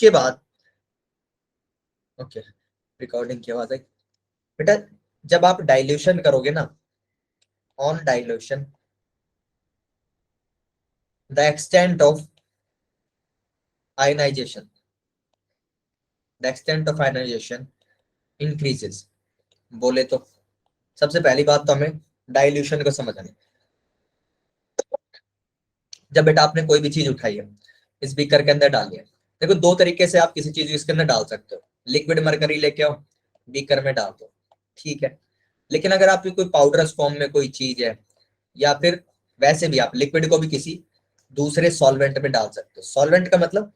उसके बाद okay recording की आवाज आई बेटा। जब आप डाइल्यूशन करोगे ना, on dilution the extent of ionization, the extent of ionization increases. बोले तो सबसे पहली बात तो हमें डाइल्यूशन को समझना है। जब बेटा आपने कोई भी चीज उठाई है, इस बीकर के अंदर डाली है, देखो दो तरीके से आप किसी चीज इसके अंदर डाल सकते हो। लिक्विड मरकरी लेके आओ, बीकर में डाल दो, ठीक है। लेकिन अगर आपकी कोई पाउडरस फॉर्म में कोई चीज है, या फिर वैसे भी आप लिक्विड को भी किसी दूसरे सॉल्वेंट में डाल सकते हो। सॉल्वेंट का मतलब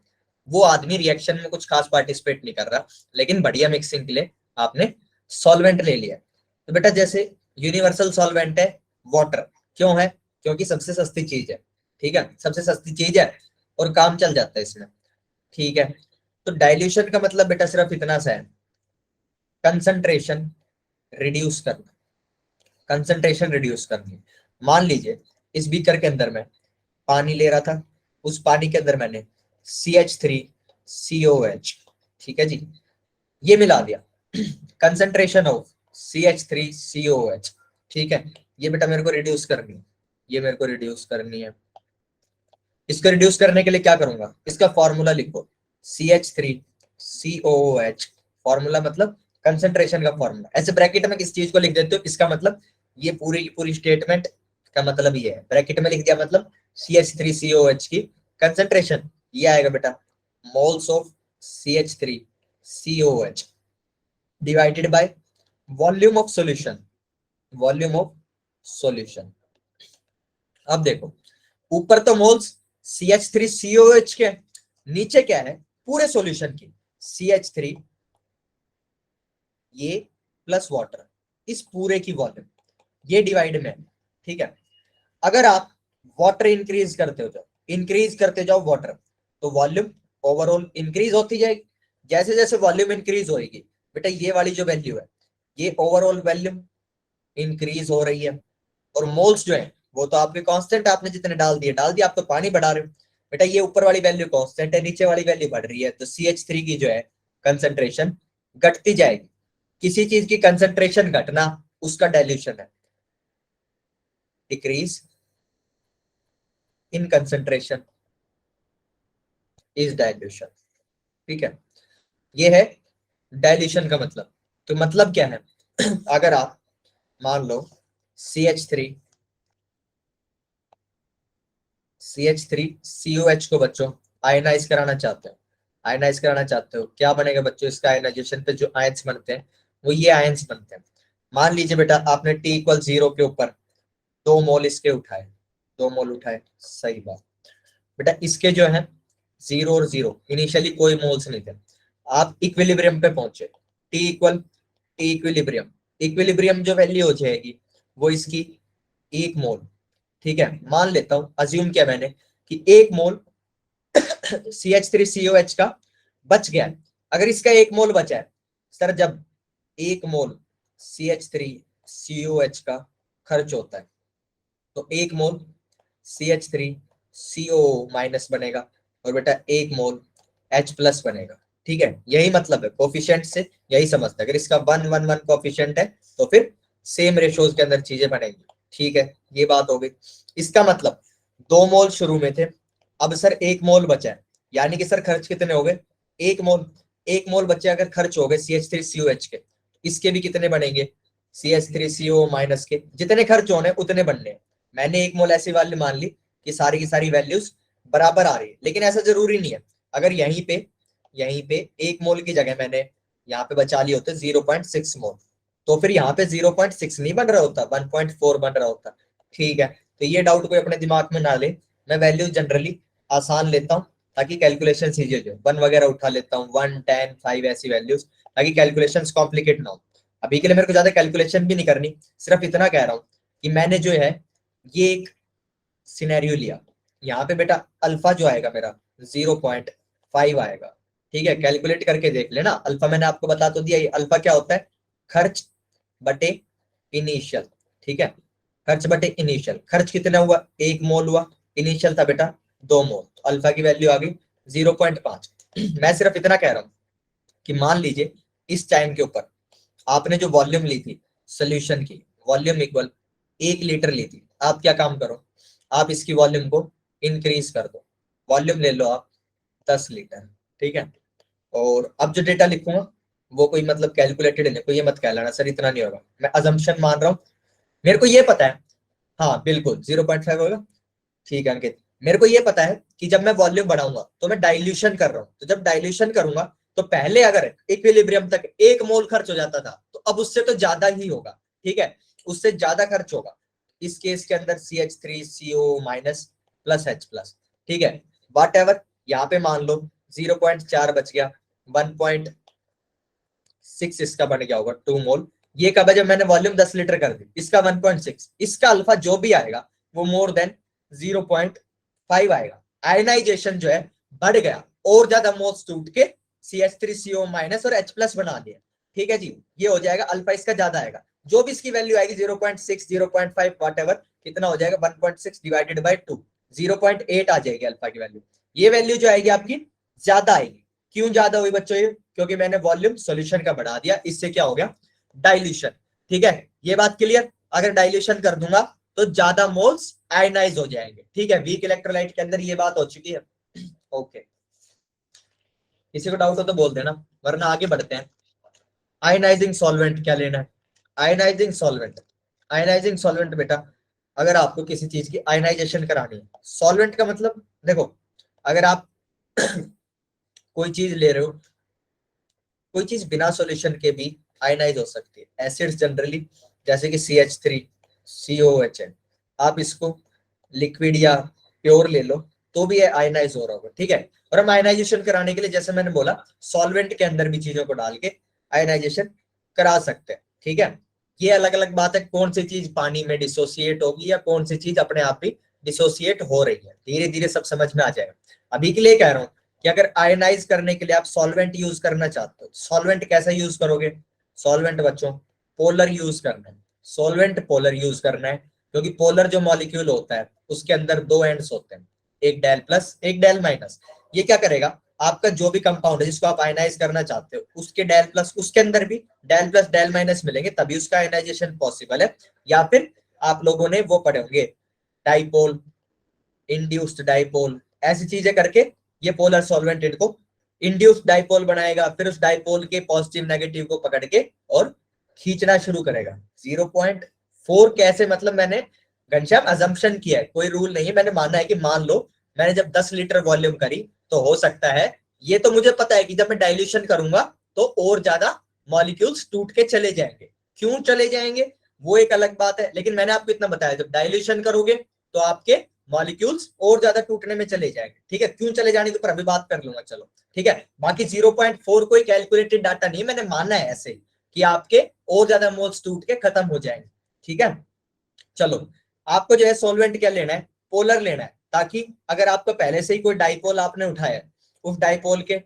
वो आदमी रिएक्शन में कुछ खास पार्टिसिपेट नहीं कर रहा, लेकिन बढ़िया मिक्सिंग के लिए आपने सॉल्वेंट ले लिया। तो बेटा जैसे यूनिवर्सल सॉल्वेंट है वाटर, क्यों है? क्योंकि सबसे सस्ती चीज है, ठीक है, सबसे सस्ती चीज है और काम चल जाता है इसमें, ठीक है। तो डाइल्यूशन का मतलब बेटा सिर्फ इतना सा है, कंसंट्रेशन रिड्यूस करना, कंसंट्रेशन रिड्यूस करनी। मान लीजिए इस बीकर के अंदर मैं पानी ले रहा था, उस पानी के अंदर मैंने CH3COH, ठीक है जी, ये मिला दिया, कंसंट्रेशन ऑफ CH3COH, ठीक है। ये बेटा मेरे को रिड्यूस करनी है, ये मेरे को रिड्यूस करनी है। इसको रिड्यूस करने के लिए क्या करूंगा, इसका फॉर्मूला लिखो, CH3COOH, फॉर्मूला मतलब कंसंट्रेशन का फॉर्मूला। ऐसे ब्रैकेट में किस चीज को लिख देते हो, इसका मतलब ये पूरी स्टेटमेंट का मतलब ये है, ब्रैकेट में लिख दिया मतलब CH3COH की कंसंट्रेशन, ये आएगा बेटा moles of CH3COH divided by volume of solution, volume of solution. अब देखो ऊपर तो मोल्स CH3COH के, नीचे क्या है पूरे सॉल्यूशन की CH3 ये प्लस वाटर, इस पूरे की वॉल्यूम ये डिवाइड में, ठीक है। अगर आप वाटर इंक्रीज करते जाओ वाटर, तो वॉल्यूम ओवरऑल इंक्रीज होती जाएगी। जैसे जैसे वॉल्यूम इंक्रीज होएगी बेटा ये वाली जो वैल्यू है ये ओवरऑल वॉल्यूम इंक्रीज हो रही है, और मोल्स जो है वो तो आपके कांस्टेंट, आपने जितने डाल दिए आप तो पानी बढ़ा रहे हो बेटा, ये ऊपर वाली वैल्यू कांस्टेंट है, नीचे वाली वैल्यू बढ़ रही है, तो CH3 की जो है कंसंट्रेशन घटती जाएगी। किसी चीज की कंसंट्रेशन घटना उसका डाइल्यूशन है, decrease in concentration is dilution, ठीक है। ये है डाइल्यूशन का मतलब। तो मतलब क्या है अगर आप मान लो CH3COH को बच्चों आयनाइज कराना चाहते हो, आयनाइज कराना चाहते हो, क्या बनेगा बच्चों इसका आयनाइजेशन पे जो आयंस बनते हैं वो ये आयंस बनते हैं। मान लीजिए बेटा आपने T=0 के ऊपर 2 मोल इसके उठाए, 2 मोल उठाए, सही बात बेटा। इसके जो है 0 और 0 इनिशियली कोई मोल्स नहीं थे, आप इक्विलिब्रियम पे पहुंचे, T इक्विलिब्रियम, इक्विलिब्रियम जो वैल्यू हो जाएगी वो इसकी 1 मोल, ठीक है। मान लेता हूं, अज्यूम किया मैंने कि 1 मोल CH3COH का बच गया है। अगर इसका 1 मोल बचा है सर, जब 1 मोल CH3COH का खर्च होता है तो 1 मोल CH3CO माइनस बनेगा और बेटा 1 मोल H+ बनेगा, ठीक है। यही मतलब है कोफिशिएंट से, यही समझते हैं। अगर इसका 1 1 1 कोफिशिएंट है तो फिर सेम रेशोज के अंदर चीजें बनेंगी, ठीक है। ये बात हो गई। इसका मतलब 2 मोल शुरू में थे, अब सर 1 मोल बचा है, यानी कि सर खर्च कितने हो गए 1 मोल, 1 मोल बचे अगर खर्च हो गए CH3COH के, इसके भी कितने बनेंगे CH3CO माइनस के, जितने खर्च होने उतने बनने। मैंने 1 मोल ऐसी वाली मान ली कि सारी की सारी वैल्यूज बराबर आ रही है, लेकिन ऐसा जरूरी नहीं है। अगर यहीं पे 1 मोल की जगह मैंने यहाँ पे बचा लिए होते 0.6 मोल, तो फिर यहाँ पे 0.6 नहीं बन रहा होता, 1.4 बन रहा होता, ठीक है। तो ये डाउट कोई अपने दिमाग में ना ले, मैं वैल्यू जनरली आसान लेता हूँ ताकि कैलकुलेशन इजी हो जाए। 1 वगैरह उठा लेता हूँ, 1 10 5 ऐसी वैल्यूज, ताकि कैलकुलेशन कॉम्प्लिकेट ना हो। अभी के लिए मेरे को ज्यादा कैलकुलेशन भी नहीं करनी, सिर्फ इतना कह रहा हूँ कि मैंने जो है ये एक सिनेरियो लिया, यहाँ पे बेटा अल्फा जो आएगा मेरा 0.5 आएगा, ठीक है। कैलकुलेट करके देख लेना, अल्फा मैंने आपको बता तो दिया, ये अल्फा क्या होता है, खर्च बटे इनिशियल, ठीक है। खर्च बटे इनिशियल, खर्च कितना हुआ 1 मोल हुआ, इनिशियल था बेटा 2 मोल, तो अल्फा की वैल्यू आ गई 0.5। मैं सिर्फ इतना कह रहा हूँ कि मान लीजिए इस टाइम के ऊपर आपने जो वॉल्यूम ली थी सोल्यूशन की, वॉल्यूम इक्वल 1 लीटर ली थी, आप क्या काम करो, आप इसकी वॉल्यूम को इंक्रीज कर दो, वॉल्यूम ले लो आप 10 लीटर, ठीक है। और अब जो डेटा लिखूंगा वो कोई मतलब कैलकुलेटेड नहीं, कोई ये मत कहलाना सर इतना नहीं होगा, मैं अजम्पशन मान रहा हूँ, मेरे को ये पता है, हाँ बिल्कुल 0.5 होगा, ठीक है अंकित। मेरे को ये पता है कि जब मैं वॉल्यूम बढ़ाऊंगा तो मैं डाइल्यूशन कर रहा हूँ, तो जब डाइल्यूशन करूंगा तो पहले अगर इक्विलिब्रियम तक 1 मोल खर्च हो जाता था तो अब उससे तो ज्यादा ही होगा, ठीक है, उससे ज्यादा खर्च होगा। इस केस के अंदर CH3CO minus plus H plus, ठीक है, वाट एवर। यहाँ पे मान लो 0.4 बच गया, 1.6 इसका बन गया होगा 2 मोल। ये कब है, जब मैंने वॉल्यूम 10 लीटर कर दी, इसका 1.6, इसका अल्फा जो भी आएगा वो मोर देन 0.5 आएगा। आयनाइजेशन जो है बढ़ गया, और ज्यादा मोल्स टूट के CH3CO माइनस और H प्लस बना दिया, ठीक है जी। ये हो जाएगा अल्फा इसका ज्यादा आएगा, जो भी इसकी वैल्यू आएगी 0.6 0.5 वॉट, कितना हो जाएगा 1.6 डिवाइडेड बाई 2, 0.8 आ जाएगी अल्फा की वैल्यू। ये वैल्यू जो आएगी आपकी ज्यादा आएगी। क्यों ज्यादा हुई बच्चों ये, क्योंकि मैंने वॉल्यूम सॉल्यूशन का बढ़ा दिया, इससे क्या हो गया डाइल्यूशन, ठीक है। ये बात क्लियर, अगर डाइल्यूशन कर दूंगा तो ज्यादा मोल्स आयनाइज हो जाएंगे, ठीक है, वीक इलेक्ट्रोलाइट के अंदर ये बात हो चुकी है। ओके, किसी को डाउट हो तो बोल देना, वरना आगे बढ़ते हैं। आयनाइजिंग सॉल्वेंट क्या लेना है, आयनाइजिंग सॉल्वेंट, आयनाइजिंग सॉल्वेंट बेटा अगर आपको किसी चीज की आयनाइजेशन करानी है, सॉल्वेंट का मतलब देखो, अगर आप कोई चीज ले रहे हो, कोई चीज बिना सॉल्यूशन के भी आयनाइज हो सकती है, एसिड्स जनरली, जैसे कि CH3COOH है, आप इसको लिक्विड या प्योर ले लो तो भी आयनाइज हो रहा होगा, ठीक है। और हम आयनाइजेशन कराने के लिए जैसे मैंने बोला सॉल्वेंट के अंदर भी चीजों को डाल के आयनाइजेशन करा सकते हैं, ठीक है। ये अलग अलग बात है कौन सी चीज पानी में डिसोसिएट होगी या कौन सी चीज अपने आप ही डिसोसिएट हो रही है, धीरे धीरे सब समझ में आ जाएगा। अभी के लिए कह रहा हूँ कि अगर आयनाइज करने के लिए आप सॉल्वेंट यूज करना चाहते हो, सॉल्वेंट कैसा यूज करोगे, सॉल्वेंट बच्चों पोलर यूज करना है, सॉल्वेंट पोलर यूज करना है, क्योंकि पोलर जो मॉलिक्यूल होता है उसके अंदर 2 एंड्स होते हैं, एक डेल प्लस एक डेल माइनस। ये क्या करेगा, आपका जो भी कंपाउंड है जिसको आप आयनाइज करना चाहते हो उसके डेल प्लस उसके अंदर भी डेल प्लस डेल माइनस मिलेंगे, तभी उसका आयनाइजेशन पॉसिबल है। या फिर आप लोगों ने वो पढ़े होंगे डाइपोल, इंड्यूस्ड डाइपोल, ऐसी चीजें करके ये पोलर सॉल्वेंट इनको इंड्यूस्ड डाइपोल बनाएगा, फिर उस डाइपोल के पॉजिटिव नेगेटिव को पकड़ के और खींचना शुरू करेगा। 0.4 कैसे, मतलब मैंने घनश्याम अजम्पशन किया है, कोई रूल नहीं है, मैंने माना है कि मान लो मैंने जब 10 लीटर वॉल्यूम करी तो हो सकता है, ये तो मुझे पता है कि जब मैं डाइल्यूशन करूंगा तो और ज्यादा मॉलिक्यूल्स टूट के चले जाएंगे। क्यों चले जाएंगे वो एक अलग बात है, लेकिन मैंने आपको इतना बताया जब डाइल्यूशन करोगे तो आपके मॉलिक्यूल्स और ज्यादा टूटने में चले जाएंगे, ठीक है। क्यों चले जाने के ऊपर अभी बात कर लूंगा, चलो ठीक है। बाकी 0.4 कोई कैलकुलेटेड डाटा नहीं, मैंने माना है ऐसे कि आपके और ज्यादा मोल्स टूट के खत्म हो जाएंगे, ठीक है। चलो, आपको जो है सॉल्वेंट क्या लेना है, पोलर लेना है, ताकि अगर आपको पहले से ही कोई डाइपोल आपने उठाया उस डाइपोल के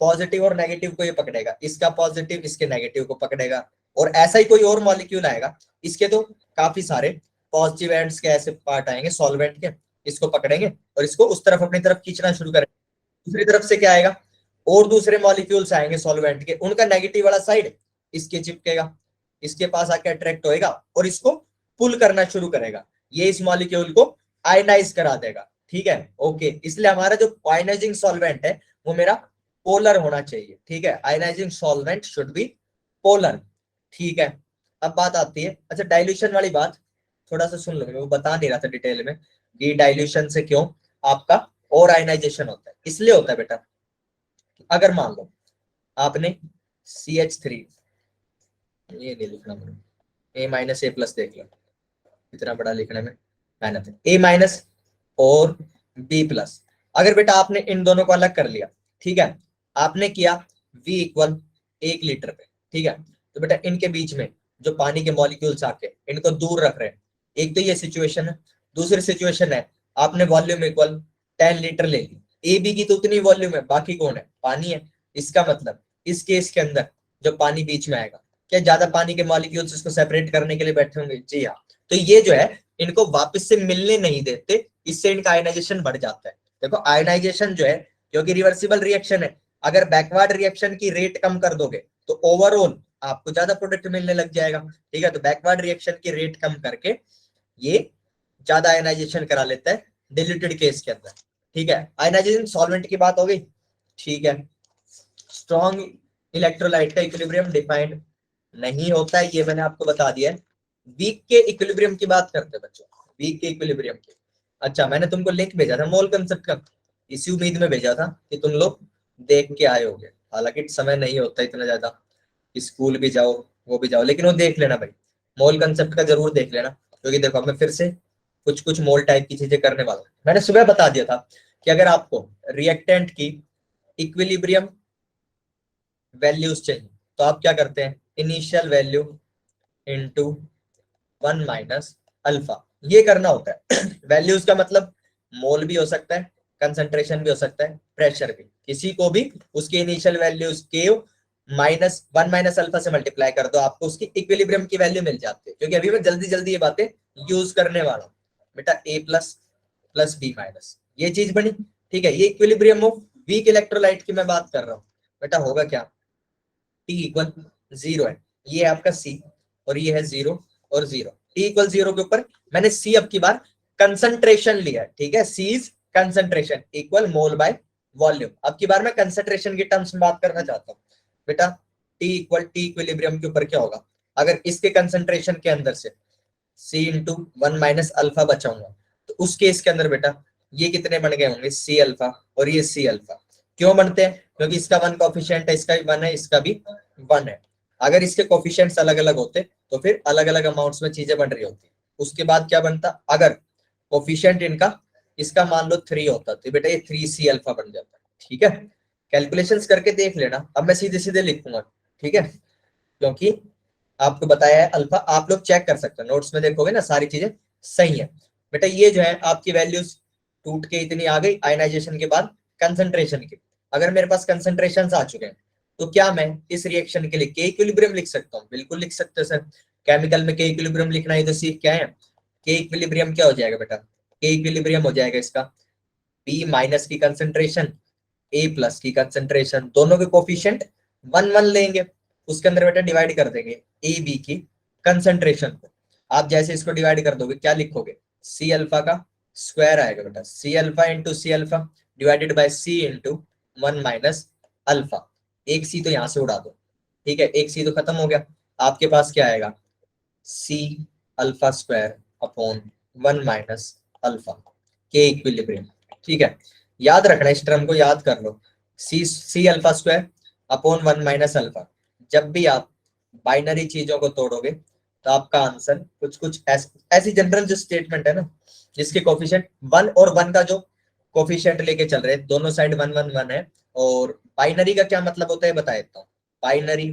पॉजिटिव और नेगेटिव को ये पकड़ेगा, इसका पॉजिटिव इसके नेगेटिव को पकड़ेगा, और ऐसा ही कोई और मॉलिक्यूल आएगा, इसके तो काफी सारे पॉजिटिव एंड्स के ऐसे पार्ट आएंगे सॉल्वेंट के, इसको पकड़ेंगे और इसको उस तरफ अपनी तरफ खींचना शुरू करेंगे। दूसरी तरफ से क्या आएगा, और दूसरे मॉलिक्यूल्स आएंगे सॉल्वेंट के, उनका नेगेटिव वाला साइड इसके चिपकेगा, इसके पास आके अट्रैक्ट होएगा और इसको पुल करना शुरू करेगा, ये इस मॉलिक्यूल को आयनाइज करा देगा, ठीक है। ओके, इसलिए हमारा जो आयनाइजिंग सॉल्वेंट है वो मेरा पोलर होना चाहिए, ठीक है। Ionising solvent should be polar, ठीक है। अब बात आती है, अच्छा डाइल्यूशन वाली बात थोड़ा सा सुन लो, मैं वो बता नहीं रहा था डिटेल में कि डाइल्यूशन से क्यों आपका और आयनाइजेशन होता है। इसलिए होता है बेटा, अगर मान लो आपने CH3, ये नहीं लिखना मैंने, A-A+ देख लो, इतना बड़ा लिखने में मेहनत है, A- और B+। अगर बेटा आपने इन दोनों को अलग कर लिया, ठीक है, आपने किया V इक्वल 1 लीटर पे, ठीक है, तो बेटा इनके बीच में जो पानी के मॉलिक्यूल्स आके इनको दूर रख रहे हैं, एक तो ये सिचुएशन है। दूसरी सिचुएशन है आपने वॉल्यूम इक्वल 10 लीटर ले ली, ए बी की तो उतनी वॉल्यूम है, बाकी कौन है, पानी है। इसका मतलब इस केस के अंदर जो पानी बीच में आएगा, क्या ज्यादा पानी के मॉलिक्यूल्स इसको सेपरेट करने के लिए बैठे होंगे, जी हाँ। तो ये जो है इनको वापस से मिलने नहीं देते, इससे इनका आयनाइजेशन बढ़ जाता है। देखो आयनाइजेशन जो है, क्योंकि रिवर्सिबल रिएक्शन है, अगर बैकवर्ड रिएक्शन की रेट कम कर दोगे तो ओवरऑल आपको ज्यादा प्रोडक्ट मिलने लग जाएगा। ठीक है, तो बैकवर्ड रिएक्शन की रेट कम करके ये ज्यादा आयनाइजेशन करा लेता है डिल्यूटेड केस के अंदर। ठीक है, आयनाइजेशन सॉल्वेंट की बात हो गई। ठीक है, स्ट्रॉन्ग इलेक्ट्रोलाइट का इक्विलिब्रियम डिफाइंड नहीं होता है, ये मैंने आपको बता दिया है। वीक के इक्विलिब्रियम की बात करते हैं बच्चों, वीक के इक्विलिब्रियम की। अच्छा, मैंने तुमको लिंक भेजा था मोल कंसेप्ट का, इसी उम्मीद में भेजा था कि तुम लोग देख के आए होगे। हालांकि समय नहीं होता इतना ज्यादा, स्कूल भी जाओ वो भी जाओ, लेकिन वो देख लेना भाई, मोल कंसेप्ट का जरूर देख लेना। क्योंकि देखो मैं फिर से कुछ कुछ मोल टाइप की चीजें करने वाला हूं। मैंने सुबह बता दिया था कि अगर आपको रिएक्टेंट की इक्विलिब्रियम वैल्यूज चाहिए तो आप क्या करते हैं, initial value into 1 minus alpha, ये करना होता है। वैल्यूज का मतलब मोल भी हो सकता है, कंसंट्रेशन भी हो सकता है, प्रेशर भी, किसी को भी उसकी इनिशियल वैल्यूज के माइनस 1 माइनस अल्फा से मल्टीप्लाई कर दो, आपको उसकी इक्विलिब्रियम की वैल्यू मिल जाती है। क्योंकि अभी मैं जल्दी जल्दी ये बातें यूज करने वाला हूँ बेटा, ए प्लस प्लस बी माइनस, ये चीज बनी। ठीक है, ये इक्विलिब्रियम ऑफ वीक इलेक्ट्रोलाइट की मैं बात कर रहा हूँ। बेटा होगा क्या, टी इक्वल 0 है, ये है आपका सी, और ये है 0 और 0। टी इक्वल 0 के ऊपर मैंने सी अब की बार कंसंट्रेशन लिया है। ठीक है, C is concentration equal mole by volume. अब की बार मैं कंसंट्रेशन की टर्म्स में बात करना चाहता हूँ। बेटा टी इक्वल टी इक्विलिब्रियम के ऊपर क्या होगा, अगर इसके कंसंट्रेशन के अंदर से सी इंटू 1 माइनस अल्फा बचाऊंगा तो उस केस के अंदर बेटा ये कितने बन गए होंगे, सी अल्फा और ये सी अल्फा। क्यों बनते हैं, क्योंकि इसका 1 कोफिशिएंट है, इसका भी 1 है, इसका भी 1 है। अगर इसके कोफिशिएंट्स अलग अलग होते तो फिर अलग अलग अमाउंट्स में चीजें बन रही होती। उसके बाद क्या बनता, अगर कोफिशिएंट इनका इसका मान लो 3 होता तो बेटा ये 3 सी अल्फा बन जाता। ठीक है, कैलकुलेशंस करके देख लेना, अब मैं सीधे सीधे लिखूंगा। ठीक है, क्योंकि आपको बताया है अल्फा, आप लोग चेक कर सकते हैं नोट्स में, देखोगे ना सारी चीजें सही है। बेटा ये जो है आपकी वैल्यूज टूट के इतनी आ गई आयनाइजेशन के बाद कंसंट्रेशन की। अगर मेरे पास कंसंट्रेशन आ चुके हैं तो क्या मैं इस रिएक्शन के लिए के इक्विलिब्रियम लिख सकता हूँ, बिल्कुल लिख सकते हैं सर। केमिकल में के इक्विलिब्रियम लिखना है तो सीख क्या है, के इक्विलिब्रियम क्या हो जाएगा बेटा, के इक्विलिब्रियम हो जाएगा इसका बी माइनस की कंसंट्रेशन ए प्लस की कंसंट्रेशन, दोनों के कोफिशिएंट 1 1 लेंगे, उसके अंदर बेटा डिवाइड कर देंगे ए बी की कंसंट्रेशन को। आप जैसे इसको डिवाइड कर दोगे क्या लिखोगे, सी अल्फा का स्क्वायर आएगा बेटा, C alpha into C alpha divided by C into 1 minus alpha. एक सी तो यहां से उड़ा दो। ठीक है, एक सी तो खत्म हो गया, आपके पास क्या आएगा, C alpha square upon 1 minus alpha K equilibrium. ठीक है, याद रखना, इस टर्म को याद कर लो, C alpha square upon 1 minus alpha. जब भी आप बाइनरी चीजों को तोड़ोगे तो आपका आंसर कुछ कुछ ऐसी जनरल जो स्टेटमेंट है ना जिसके कोफिशिएंट 1 और 1 का जो कोफिशिएंट लेके चल रहे हैं, दोनों साइड 1 1 1 है। और बाइनरी का क्या मतलब होता है बता देता हूँ, बाइनरी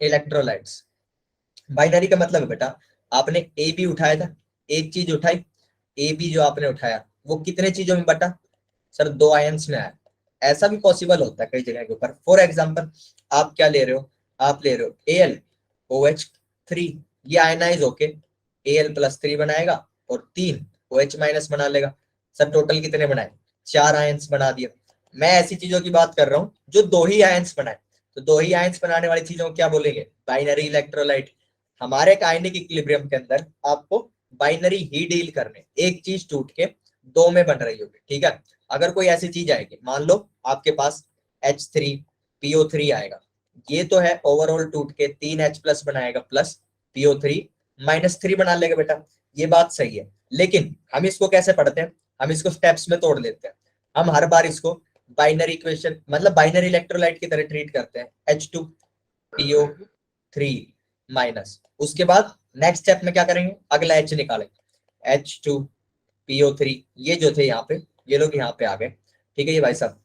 इलेक्ट्रोलाइट्स, बाइनरी का मतलब है बेटा आपने ए बी उठाया था, एक चीज उठाई, ए बी जो आपने उठाया वो कितने चीजों में बटा, सर 2 आयंस में आया। ऐसा भी पॉसिबल होता है कई जगह के ऊपर। फॉर एग्जांपल आप क्या ले रहे हो, आप ले रहे हो एल ओ एच 3, ये आयनाइज होके एल प्लस 3 बनाएगा और 3 ओ एच माइनस बना लेगा। सर टोटल कितने बनाए, 4 आयंस बना दिया। मैं ऐसी चीजों की बात कर रहा हूँ जो 2 ही आयंस बनाए, तो 2 ही आयंस बनाने वाली चीजों को क्या बोलेंगे, बाइनरी इलेक्ट्रोलाइट। हमारे आयनिक इक्विलिब्रियम के अंदर आपको बाइनरी ही डील करने, एक चीज टूट के 2 में बन रही होगी। ठीक है, अगर कोई ऐसी चीज आएगी, मान लो आपके पास H3PO3 आएगा, ये तो है ओवरऑल टूट के 3H प्लस बनाएगा प्लस PO3 माइनस 3 बना लेगा बेटा, ये बात सही है। लेकिन हम इसको कैसे पढ़ते हैं, हम इसको स्टेप्स में तोड़ लेते हैं। हम हर बार इसको बाइनरी इक्वेशन मतलब बाइनरी इलेक्ट्रोलाइट की तरह ट्रीट करते हैं, H2PO3 माइनस, उसके बाद नेक्स्ट स्टेप में क्या करेंगे, अगला H निकालेंगे, H2PO3, ये जो थे यहाँ पे, ये लोग यहाँ पे आ गए। ठीक है ये भाई साहब,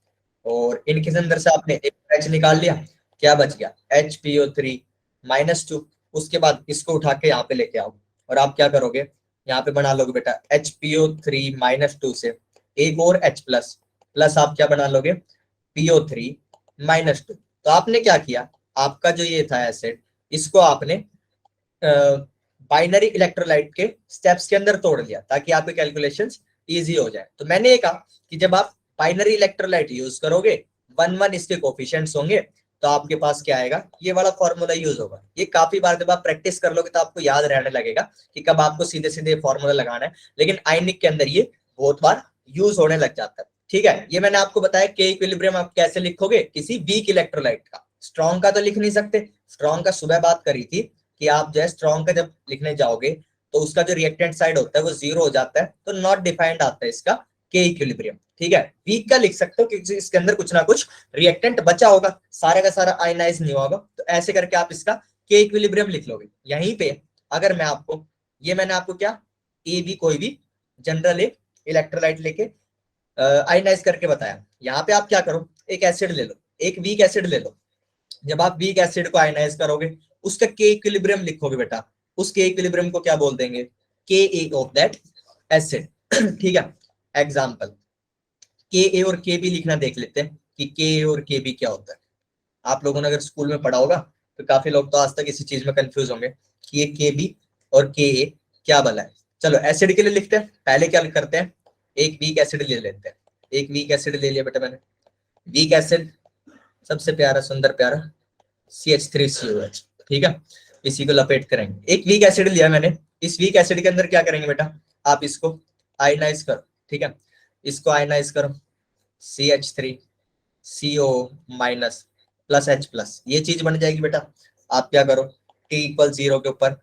और इनके अंदर से आपने एक H निकाल लिया, क्या बच गया, HPO3 माइनस 2। उसके बाद इसको उठा के यहाँ पे लेके आओ और आप क्या करोगे, यहाँ पे बना लोगे बेटा HPO3 माइनस 2 से एक और H प्लस प्लस आप क्या बना लोगे, PO3 माइनस 2। तो आपने क्या किया, आपका जो ये था एसिड, इसको आपने बाइनरी इलेक्ट्रोलाइट के स्टेप्स के अंदर तोड़ लिया ताकि आपके कैलकुलेशंस इजी हो जाए। तो मैंने ये कहा कि जब आप बाइनरी इलेक्ट्रोलाइट यूज करोगे 1 1 इसके कोफिशिएंट्स होंगे, तो आपके पास क्या आएगा, ये वाला फॉर्मूला यूज होगा। ये काफी बार जब आप प्रैक्टिस कर लोगे तो आपको याद रहने लगेगा कि कब आपको सीधे सीधे फॉर्मूला लगाना है, लेकिन आयनिक के अंदर ये बहुत बार यूज होने लग जाता है। ठीक है, ये मैंने आपको बताया के इक्विलिब्रियम आप कैसे लिखोगे किसी वीक इलेक्ट्रोलाइट का। स्ट्रॉन्ग का तो लिख नहीं सकते, स्ट्रॉन्ग का सुबह बात करी थी कि आप जो है स्ट्रॉन्ग का जब लिखने जाओगे तो उसका जो रिएक्टेंट साइड होता है वो 0 हो जाता है, तो नॉट डिफाइंड आता है इसका के इक्विलिब्रियम। ठीक है, वीक का लिख सकते हो क्योंकि इसके अंदर कुछ ना कुछ रिएक्टेंट बचा होगा, सारा का सारा आयनाइज नहीं होगा, तो ऐसे करके आप इसका के इक्विलिब्रियम लिख लोगे। यहीं पे अगर मैं आपको, ये मैंने आपको क्या, ए बी कोई भी जनरल एक इलेक्ट्रोलाइट लेके आयनाइज करके बताया। यहाँ पे आप क्या करो, एक एसिड ले लो, एक वीक एसिड ले लो। जब आप वीक एसिड को आयनाइज करोगे उसका के इक्विलिब्रियम लिखोगे बेटा, उस के इक्विलिब्रियम को क्या बोल देंगे, के ए ऑफ दैट एसिड। ठीक है, एग्जाम्पल के ए और के बी लिखना देख लेते हैं कि के ए और के बी क्या होता है। आप लोगों ने अगर स्कूल में पढ़ा होगा तो काफी लोग तो आज तक इसी चीज में कंफ्यूज होंगे कि ये के बी और के ए क्या भला है। चलो एसिड के लिए लिखते हैं, पहले क्या करते हैं, एक वीक एसिड ले लेते हैं। एक वीक एसिड ले लिया बेटा मैंने, वीक एसिड सबसे प्यारा सुंदर प्यारा CH3COH। ठीक है, इसी को लपेट करेंगे। एक वीक एसिड लिया मैंने, इस वीक एसिड के अंदर क्या करेंगे बेटा, आप इसको आयनाइज करो। ठीक है, इसको आयनाइज करो, CH3CO minus plus H plus, ये चीज बन जाएगी बेटा। आप क्या करो, T=0 के ऊपर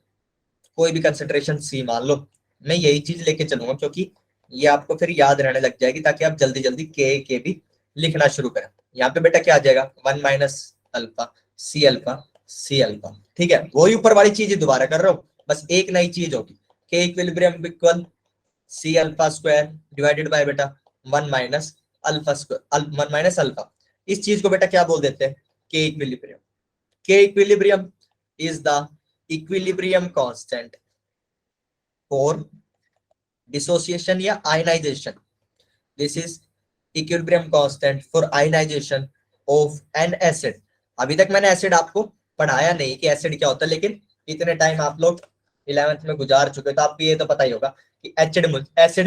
कोई भी कंसेंट्रेशन C मान लो। मैं यही चीज लेके चलूंगा क्योंकि ये आपको फिर याद रहने लग जाएगी, ताकि आप जल्दी जल्दी के भी लिखना शुरू करें। यहाँ पे बेटा क्या आ जाएगा, 1 minus alpha C alpha C alpha. ठीक है, वही ऊपर वाली चीज दोबारा कर रहा हूँ, बस एक नई चीज होगी, K equilibrium equal C alpha square divided by बेटा 1 minus alpha square 1 minus alpha. इस चीज को बेटा क्या बोल देते हैं, K equilibrium. K equilibrium is the equilibrium constant for dissociation या ionisation. This is equilibrium constant for ionization of an acid. अभी तक मैंने एसिड आपको पढ़ाया नहीं कि एसिड क्या होता है, लेकिन इतने टाइम आप लोग 11th में गुजार चुके, तो आपको ये तो पता ही होगा कि एसिड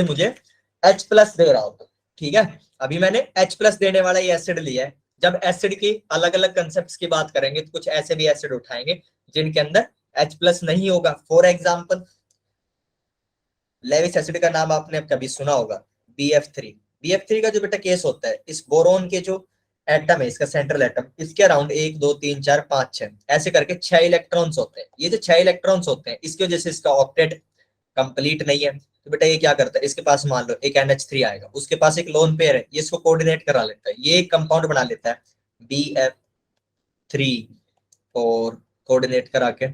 मुझे H प्लस दे रहा होगा। ठीक है, अभी मैंने H प्लस देने वाला ये एसिड लिया है। जब एसिड की अलग अलग कंसेप्ट की बात करेंगे तो कुछ ऐसे भी एसिड उठाएंगे जिनके अंदर H प्लस नहीं होगा। फॉर एग्जाम्पल लेविस एसिड का नाम आपने कभी सुना होगा, BF3। BF3 का जो बेटा केस होता है, इस बोरोन के जो एटम है, इसका सेंट्रल एटम, इसके अराउंड 1 2 3 4 5 6 ऐसे करके 6 इलेक्ट्रॉन्स होते हैं। ये जो 6 इलेक्ट्रॉन्स होते हैं इसकी वजह से इसका ऑक्टेट कंप्लीट नहीं है। तो बेटा ये क्या करता है, इसके पास मान लो एक NH3 आएगा, उसके पास एक लोन पेयर है, ये इसको कोऑर्डिनेट करा लेता है, ये एक कंपाउंड बना लेता है BF3 और कोऑर्डिनेट करा के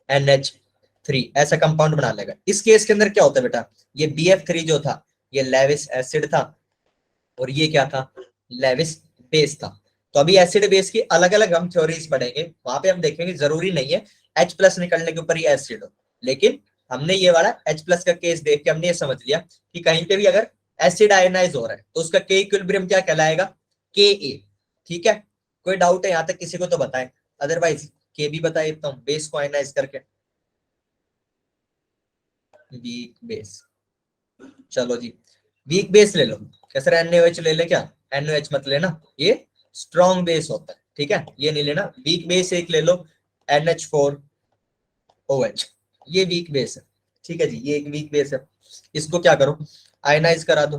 NH3 ऐसा कंपाउंड बना लेगा। इस केस के अंदर क्या होता है बेटा, ये BF3 जो था ये लेविस एसिड था और ये क्या था, लेविस बेस था। तो अभी एसिड बेस की अलग अलग हम थ्योरीज पढ़ेंगे, वहां पे हम देखेंगे जरूरी नहीं है H प्लस निकलने के ऊपर ही एसिड हो, लेकिन हमने ये वाला H प्लस का केस देख के हमने ये समझ लिया कि कहीं पे भी अगर एसिड आयनाइज हो रहा है तो उसका के इक्विलिब्रियम क्या कहलाएगा, के ए। ठीक है, कोई डाउट है यहाँ तक किसी को तो बताएं, अदरवाइज के भी बता देता हूँ बेस को आयनाइज करके। वीक बेस, चलो जी वीक बेस ले लो, कैसे NaOH ले ले क्या, NaOH मत लेना, ये स्ट्रॉन्ग बेस होता है। ठीक है, ये नहीं लेना। वीक बेस एक ले लो, NH4OH, ये वीक बेस है। ठीक है जी, ये एक वीक बेस है, इसको क्या करो, आयनाइज करा दो।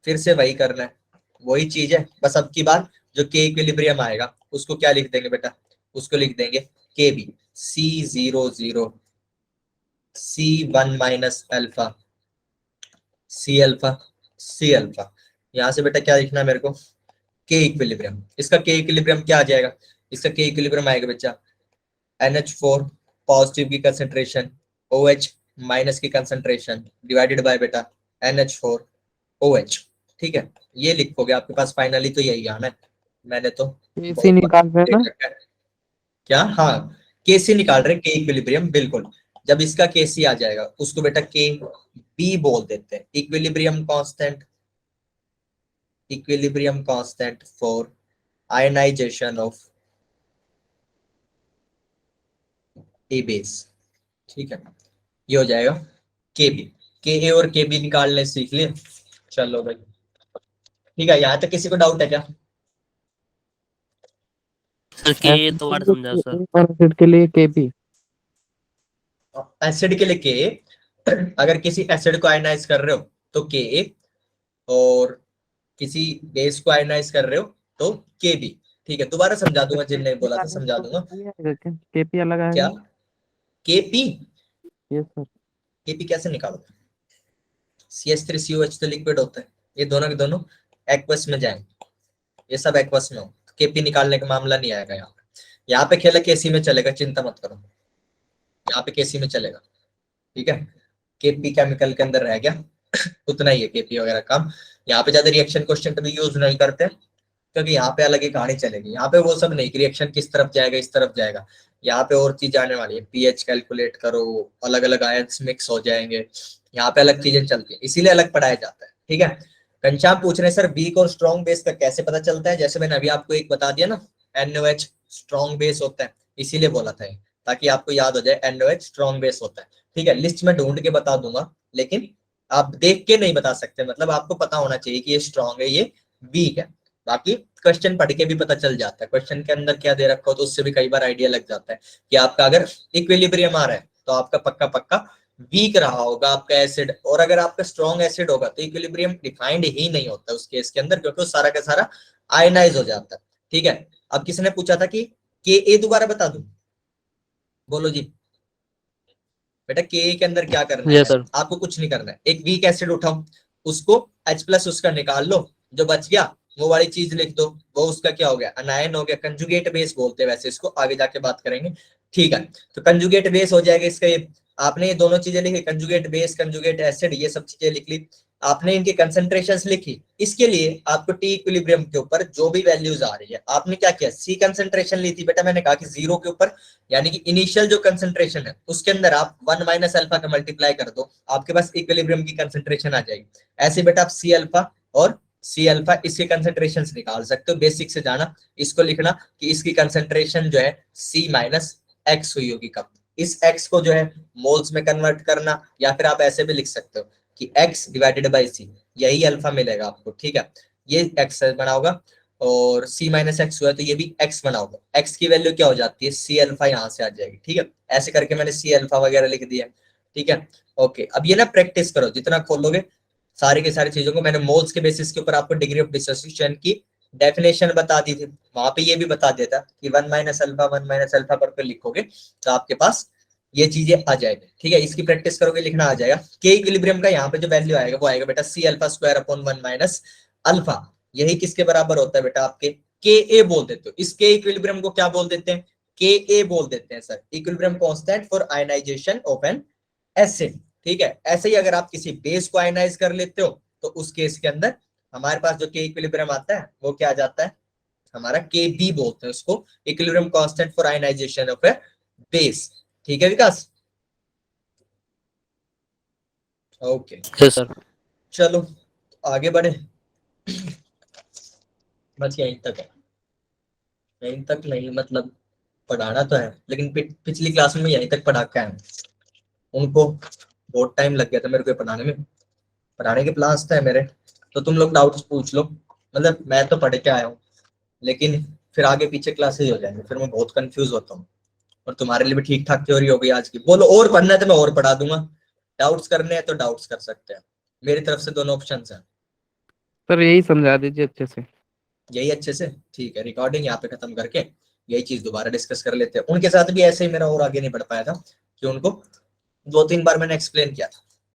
फिर से वही करना है, वही चीज है, बस अब की बार जो के इक्विलिब्रियम आएगा उसको क्या लिख देंगे बेटा, उसको लिख देंगे K B C00 C1 minus alpha C alpha C alpha. यहां से बेटा क्या लिखना है मेरे को, के इक्विलिब्रियम। इसका के इक्विलिब्रियम क्या आ जाएगा, इसका के इक्विलिब्रियम आएगा बच्चा NH4 पॉजिटिव की कंसेंट्रेशन OH माइनस की कंसेंट्रेशन डिवाइडेड बाय बेटा NH4OH। ठीक है, ये लिखोगे, आपके पास फाइनली तो यही आना है। मैंने तो इसी बहुत निकाल रहे हैं देख ना। रखा है। क्या, हाँ केसी निकाल रहे, के इक्विलिब्रियम बिल्कुल। जब इसका केसी आ जाएगा उसको बेटा के बी बोल देते हैं, equilibrium constant, equilibrium constant for ionization of a base. ठीक है, ये हो जाएगा के बी। के ए और के बी निकालने सीख लिए, चलो भाई। ठीक है, यहाँ तक किसी को डाउट है क्या, के दोबारा समझाओ सर। एसिड के लिए केपी। एसिड के लिए के, अगर किसी एसिड को आयनाइज कर रहे हो तो के, और किसी बेस को आयनाइज कर रहे हो तो के बी। ठीक है, दोबारा समझा दूंगा, जिनने बोला था समझा दूंगा। केपी अलग क्या आएगा? के पी? Yes sir. के पी कैसे निकालोगे? CH3COH तो लिक्विड होता है, ये दोनों के दोनों एक्वस में जाएंगे, ये सब एक्वस में हो, केपी निकालने का मामला नहीं आएगा यहाँ पे। यहाँ पे खेला केसी में चलेगा, चिंता मत करो, यहाँ पे केसी में चलेगा। ठीक है, केपी केमिकल के अंदर रह गया, उतना ही है केपी वगैरह काम। यहाँ पे ज्यादा रिएक्शन क्वेश्चन कभी यूज नहीं करते, क्योंकि यहाँ पे अलग ही कहानी चलेगी। यहाँ पे वो सब नहीं कि रिएक्शन किस तरफ जाएगा, इस तरफ जाएगा। यहाँ पे और चीज आने वाली है, पीएच कैलकुलेट करो, अलग अलग आयंस मिक्स हो जाएंगे, यहाँ पे अलग चीजें चलती है, इसीलिए अलग पढ़ाया जाता है। ठीक है, घनश्याम पूछ रहे हैं सर वीक और स्ट्रॉन्ग बेस का कैसे पता चलता है? जैसे मैंने अभी आपको एक बता दिया ना, NOH स्ट्रॉन्ग बेस होता है, इसीलिए बोला था ये, ताकि आपको याद हो जाए NOH स्ट्रॉन्ग बेस होता है। ठीक है, लिस्ट में ढूंढ के बता दूंगा, लेकिन आप देख के नहीं बता सकते, मतलब आपको पता होना चाहिए कि ये स्ट्रॉन्ग है, ये वीक है। बाकी क्वेश्चन पढ़ के भी पता चल जाता है, क्वेश्चन के अंदर क्या दे रखा हो तो उससे भी कई बार आइडिया लग जाता है कि आपका अगर इक्विलिब्रियम आ रहा है तो आपका पक्का पक्का वीक रहा होगा आपका एसिड, और अगर आपका स्ट्रॉन्ग एसिड होगा तो इक्विलिब्रियम डिफाइंड ही नहीं होता उस केस के अंदर, क्योंकि वो सारा का सारा आयनाइज हो जाता है। ठीक है, अब किसी ने पूछा था कि के दोबारा बता दूं, बोलो जी। बेटा के अंदर क्या करना यस है, सर। आपको कुछ नहीं करना है, एक वीक एसिड उठाओ, उसको H+ उसका निकाल लो, जो बच गया वो वाली चीज लिख दो, वो उसका क्या हो गया, अनायन हो गया। कंजुगेट बेस बोलते हैं वैसे इसको, आगे जाके बात करेंगे। ठीक है, तो कंजुगेट बेस हो जाएगा इसका ये। आपने ये दोनों चीजें लिखी, कंजुगेट बेस कंजुगेट एसिड, ये सब चीजें लिख ली आपने, इनकी कंसेंट्रेशंस लिखी। इसके लिए आपको टी इक्विलिब्रियम के ऊपर जो भी वैल्यूज आ रही है, आपने क्या किया, सी कंसेंट्रेशन ली थी बेटा, मैंने कहा कि 0 के ऊपर, यानी कि इनिशियल जो कंसेंट्रेशन है उसके अंदर आप 1 माइनस अल्फा का मल्टीप्लाई कर दो, आपके पास इक्विलिब्रियम की कंसेंट्रेशन आ जाएगी। ऐसे बेटा आप सी अल्फा और सी अल्फा इसके कंसेंट्रेशन निकाल सकते हो, बेसिक से जाना, इसको लिखना कि इसकी कंसेंट्रेशन जो है C माइनस एक्स हुई होगी कब, इस x को जो है मोल्स में कन्वर्ट करना, या फिर आप ऐसे भी लिख सकते हो कि x डिवाइडेड बाई C, यही अल्फा मिलेगा आपको। ठीक है, ये x बना होगा, और C माइनस एक्स हुआ तो ये भी x बना होगा, x की वैल्यू क्या हो जाती है, C अल्फा यहाँ से आ जाएगी। ठीक है, ऐसे करके मैंने C अल्फा वगैरह लिख दिया। ठीक है, ओके, अब ये ना प्रैक्टिस करो, जितना खोलोगे सारी की सारी चीजों को। मैंने मोल्स के बेसिस के ऊपर आपको डिग्री ऑफ डिसोसिएशन की डेफिनेशन बता दी थी, वहां पे ये भी बता देता कि 1 माइनस अल्फा पर लिखोगे तो आपके पास ये चीजें आ जाएगी। ठीक है, इसकी प्रैक्टिस करोगे, लिखना आ जाएगा। के इक्विलिब्रियम का यहाँ पे जो वैल्यू आएगा वो आएगा बेटा C alpha square upon 1 minus alpha, यही किसके बराबर होता है बेटा, आपके के ए बोल देते हो। इस के इक्विलिब्रियम को क्या बोल देते हैं, के ए बोल देते हैं sir, equilibrium constant for ionization of an acid. ठीक है, ऐसे ही अगर आप किसी बेस को आयनाइज कर लेते हो तो उस केस के अंदर हमारे पास जो के इक्विलिब्रियम आता है वो क्या आ जाता है, हमारा के बी बोलते हैं उसको, equilibrium constant for ionization of a base. ठीक है विकास, ओके यस सर। चलो आगे बढ़े। बस यहीं तक है, यहीं तक नहीं, मतलब पढ़ाना तो है, लेकिन पिछली क्लास में यहीं तक पढ़ा के आया हूं। उनको बहुत टाइम लग गया था मेरे को पढ़ाने में, पढ़ाने के प्लान्स थे मेरे, तो तुम लोग डाउट्स पूछ लो, मतलब मैं तो पढ़ के आया हूँ, लेकिन फिर आगे पीछे क्लासेज हो जाएंगे, फिर मैं बहुत कंफ्यूज होता हूँ। और तुम्हारे लिए भी ठीक ठाक थ्योरी हो गई आज की, बोलो और पढ़ना है तो मैं और पढ़ा दूंगा, डाउट्स करने हैं तो डाउट्स कर सकते हैं, मेरी तरफ से दोनों ऑप्शन हैं। सर यही समझा दीजिए अच्छे से। यही अच्छे से, ठीक है, रिकॉर्डिंग यहाँ पे खत्म करके यही चीज दोबारा डिस्कस कर लेते हैं। उनके साथ भी ऐसे ही मेरा और आगे नहीं बढ़ पाया था, कि उनको 2-3 बार मैंने एक्सप्लेन किया था,